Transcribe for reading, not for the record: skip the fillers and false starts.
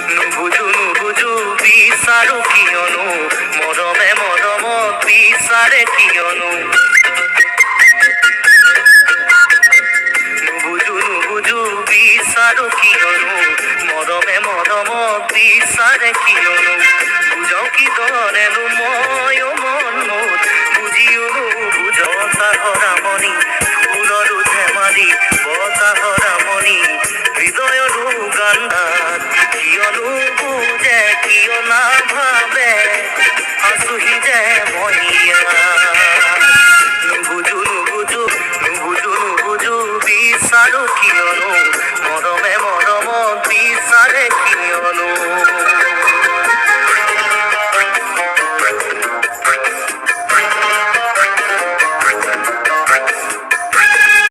নুবুজু বিচাৰো কিয়নো মৰমে মৰমক বিচাৰে কিয়নো নুবুজু বিচাৰো কিয়নো মৰমে মৰমক বিচাৰে কিয়নো বুজাও কি দৰেনো